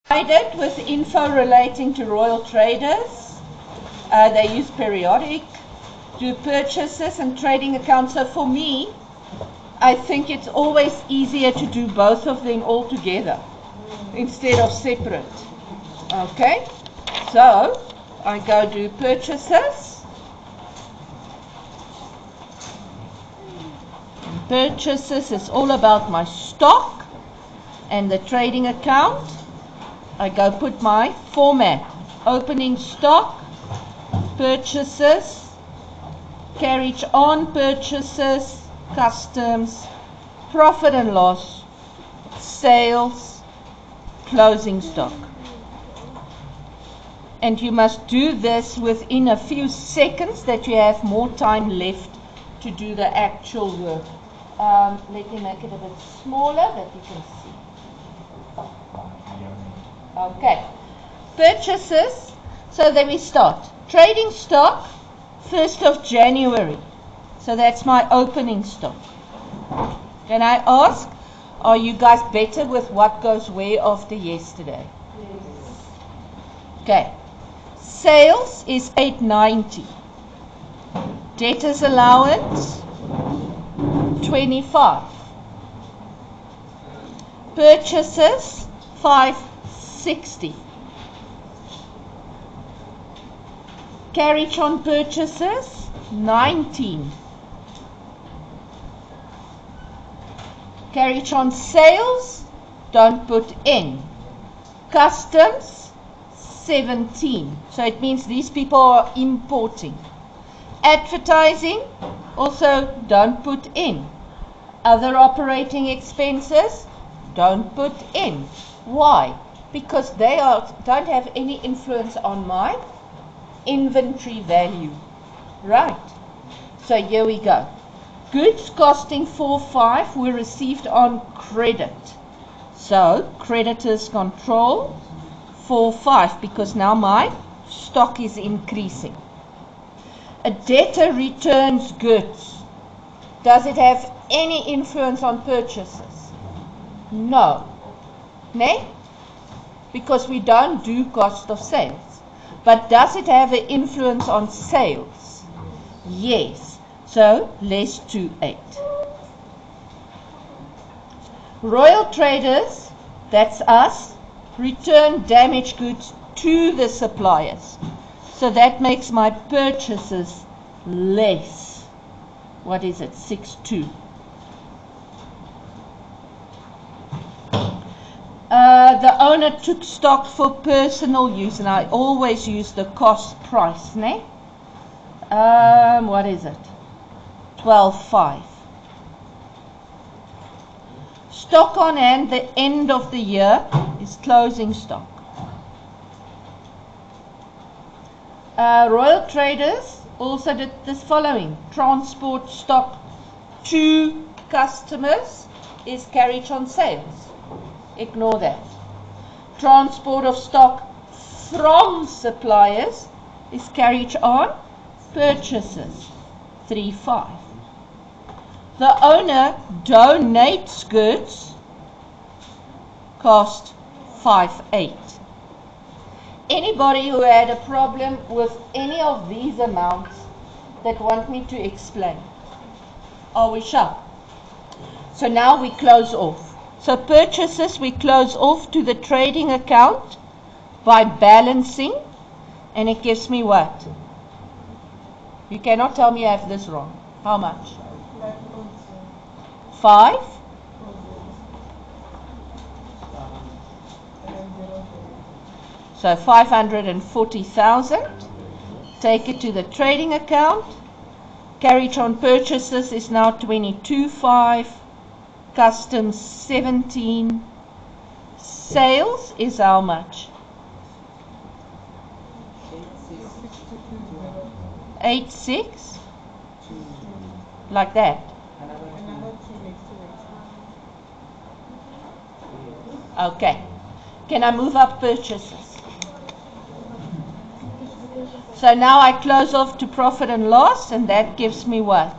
Provided with info relating to Royal Traders. They use periodic, do purchases and trading accounts. So for me, I think it's always easier to do both of them all together instead of separate. Okay, so I go do purchases. Purchases is all about my stock and the trading account. I go put my format, opening stock, purchases, carriage on purchases, customs, profit and loss, sales, closing stock. And you must do this within a few seconds that you have more time left to do the actual work. Let me make it a bit smaller that you can see. Okay, purchases. So then we start. Trading stock, 1st of January. So that's my opening stock. Can I ask, are you guys better with what goes where after yesterday? Yes. Okay. Sales is 890. Debtors allowance, 25. Purchases, 560. Carriage on purchases, 19. Carriage on sales, don't put in. Customs, 17. So it means these people are importing. Advertising, also don't put in. Other operating expenses, don't put in. Why? Because they don't have any influence on my inventory value. Right. So here we go. Goods costing 4.5 were received on credit. So creditors control 4.5 because now my stock is increasing. A debtor returns goods. Does it have any influence on purchases? No. Ne? Because we don't do cost of sales. But does it have an influence on sales? Yes. So less 2.8. Royal Traders, that's us, return damaged goods to the suppliers. So that makes my purchases less. What is it? 6.2. The owner took stock for personal use, and I always use the cost price, ne? What is it? 12.5. Stock on hand, the end of the year, is closing stock. Royal Traders also did this following. Transport stock to customers is carriage on sales. Ignore that. Transport of stock from suppliers is carriage on purchases. 3.5. The owner donates goods, cost 5.8. Anybody who had a problem with any of these amounts that want me to explain? Are we sharp? So now we close off. So purchases we close off to the trading account by balancing, and it gives me what? You cannot tell me I have this wrong. How much? 5? So 540,000. Take it to the trading account. Carriage on purchases is now 22.5. Customs 17. Sales is how much? 8.6. Like that. Okay. Can I move up purchases? So now I close off to profit and loss, and that gives me what?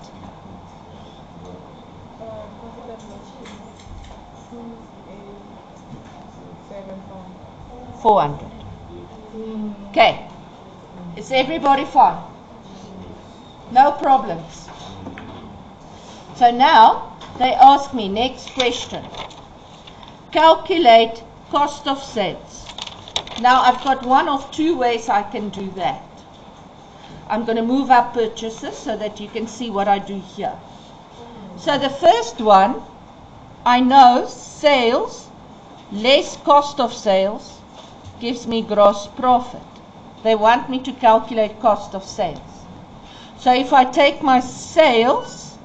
400. Okay. Is everybody fine? No problems. So now they ask me, next question. Calculate cost of sales. Now I've got one of two ways I can do that. I'm going to move up purchases so that you can see what I do here. So the first one, I know sales less cost of sales gives me gross profit. They want me to calculate cost of sales. So if I take my sales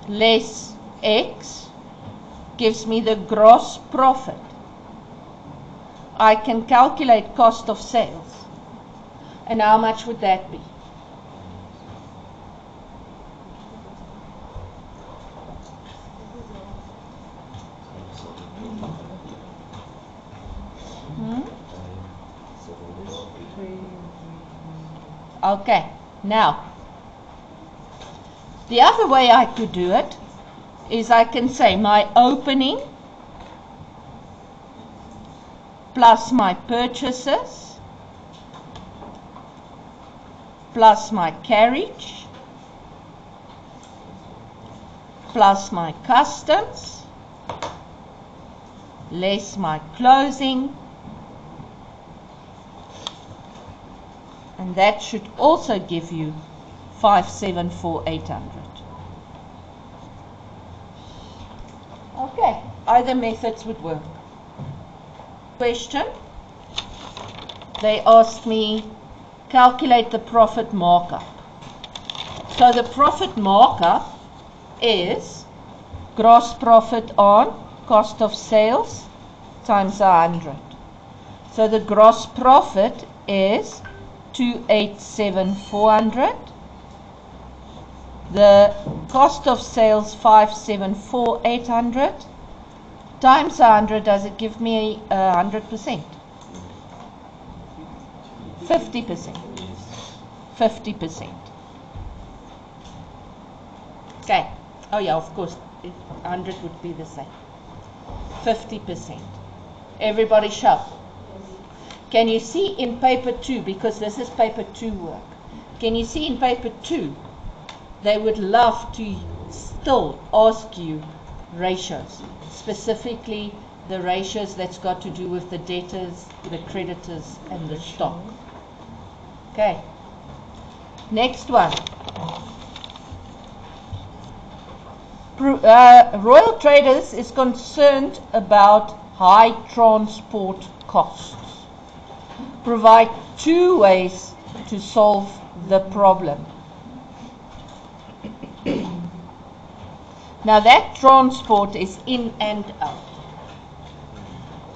less X gives me the gross profit. I can calculate cost of sales. And how much would that be? Okay, now, the other way I could do it is I can say my opening plus my purchases plus my carriage plus my customs less my closing, and that should also give you 574,800. Okay, either methods would work. Question. They asked me calculate the profit markup. So the profit markup is gross profit on cost of sales times 100. So the gross profit is 287,400. The cost of sales 574,800 times 100. Does it give me 100%? 50%. 50%. Okay. Oh yeah, of course. 100 would be the same. 50%. Everybody show. Can you see in paper 2, because this is paper 2 work, can you see in paper 2, they would love to still ask you ratios, specifically the ratios that's got to do with the debtors, the creditors, and the stock. Okay. Next one. Royal Traders is concerned about high transport costs. Provide two ways to solve the problem. Now that transport is in and out.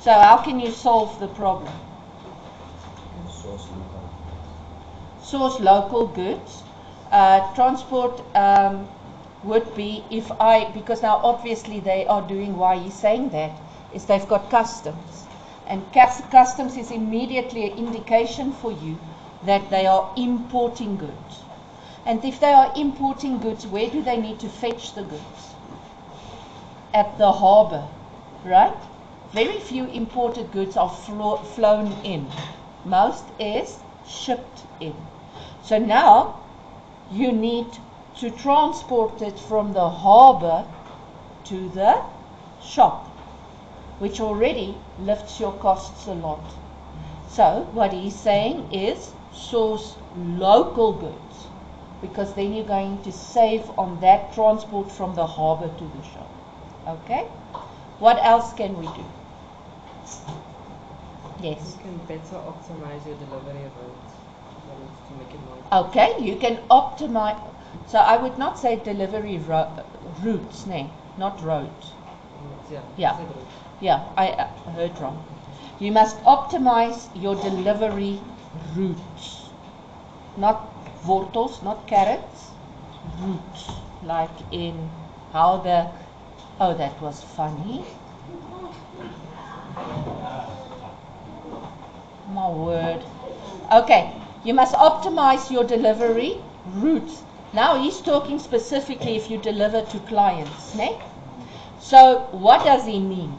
So how can you solve the problem? Source local goods. Transport would be because now obviously they are doing, why he's saying that, is they've got customs. And customs is immediately an indication for you that they are importing goods. And if they are importing goods, where do they need to fetch the goods? At the harbor, right? Very few imported goods are flown in. Most is shipped in. So now you need to transport it from the harbor to the shop, which already lifts your costs a lot. So what he's saying is source local goods, because then you're going to save on that transport from the harbor to the shop. Okay? What else can we do? Yes? You can better optimize your delivery routes to make it more. Okay, you can optimize. So I would not say delivery routes, no, not roads. Yeah. Yeah, I heard wrong. You must optimize your delivery routes. Not wortels, not carrots. Routes. Like in how the... Oh, that was funny. My word. Okay, you must optimize your delivery routes. Now he's talking specifically if you deliver to clients, ne? So what does he mean?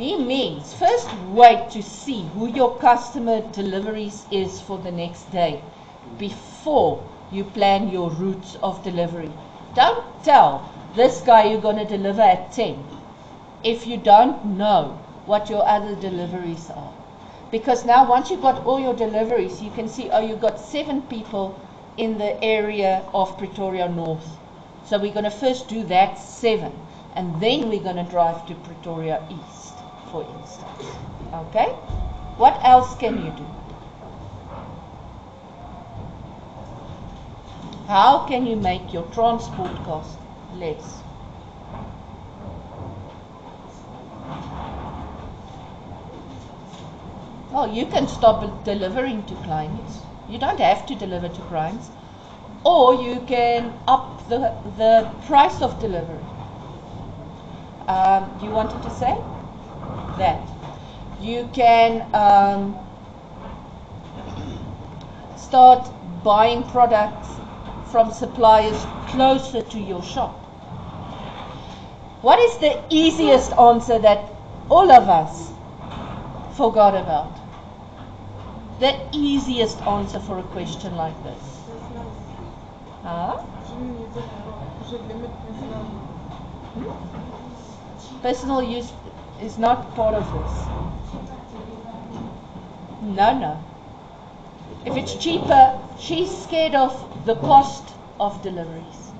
He means first wait to see who your customer deliveries is for the next day before you plan your routes of delivery. Don't tell this guy you're going to deliver at 10 if you don't know what your other deliveries are. Because now once you've got all your deliveries, you can see, oh, you've got 7 people in the area of Pretoria North. So we're going to first do that 7, and then we're going to drive to Pretoria East, for instance. Okay? What else can you do? How can you make your transport cost less? Well, you can stop delivering to clients. You don't have to deliver to clients. Or you can up the price of delivery. You wanted to say? That. You can start buying products from suppliers closer to your shop. What is the easiest answer that all of us forgot about? The easiest answer for a question like this. Huh? Personal use is not part of this. No. If it's cheaper, she's scared of the cost of deliveries.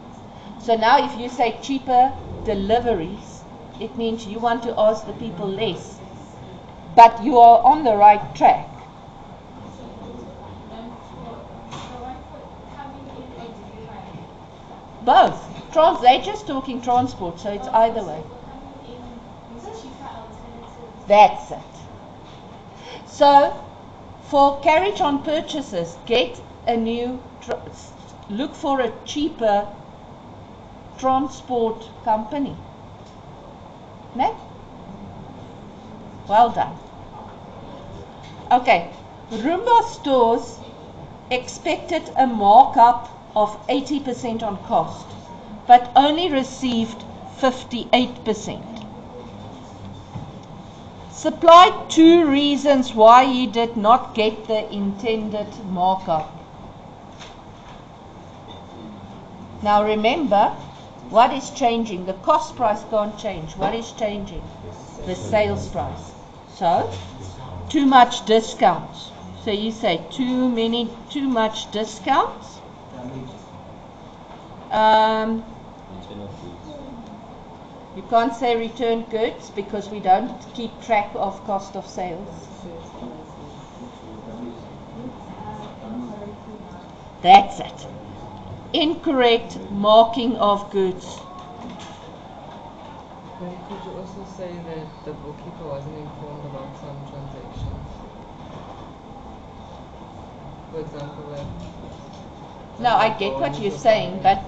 So now if you say cheaper deliveries, it means you want to ask the people less. But you are on the right track. Both. They're just talking transport, so it's either way. That's it. So, for carriage on purchases, get a new, look for a cheaper transport company. Ne? Well done. Okay, Roomba stores expected a markup of 80% on cost, but only received 58%. Supplied 2 reasons why he did not get the intended markup. Now remember, what is changing? The cost price can't change. What is changing? The sales price. So, too much discounts. So you say too much discounts. You can't say return goods because we don't keep track of cost of sales. That's it. Incorrect marking of goods. Then could you also say that the bookkeeper wasn't informed about some transactions? For example, like... No, I get what you're saying, but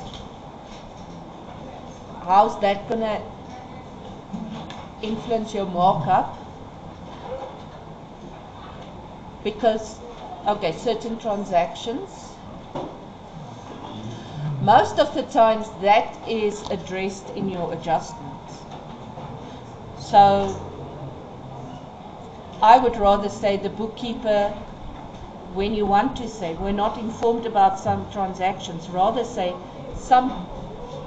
how's that going to influence your markup? Because, okay, certain transactions, most of the times that is addressed in your adjustments. So I would rather say the bookkeeper, when you want to say we're not informed about some transactions, rather say some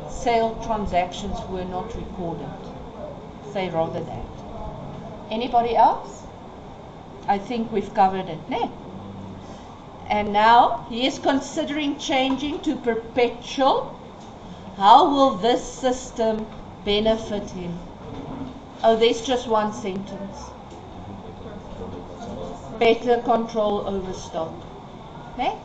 sale transactions were not recorded. Say rather that. Anybody else? I think we've covered it. No. And now he is considering changing to perpetual. How will this system benefit him? Oh, there's just one sentence. Better control over stock. Okay?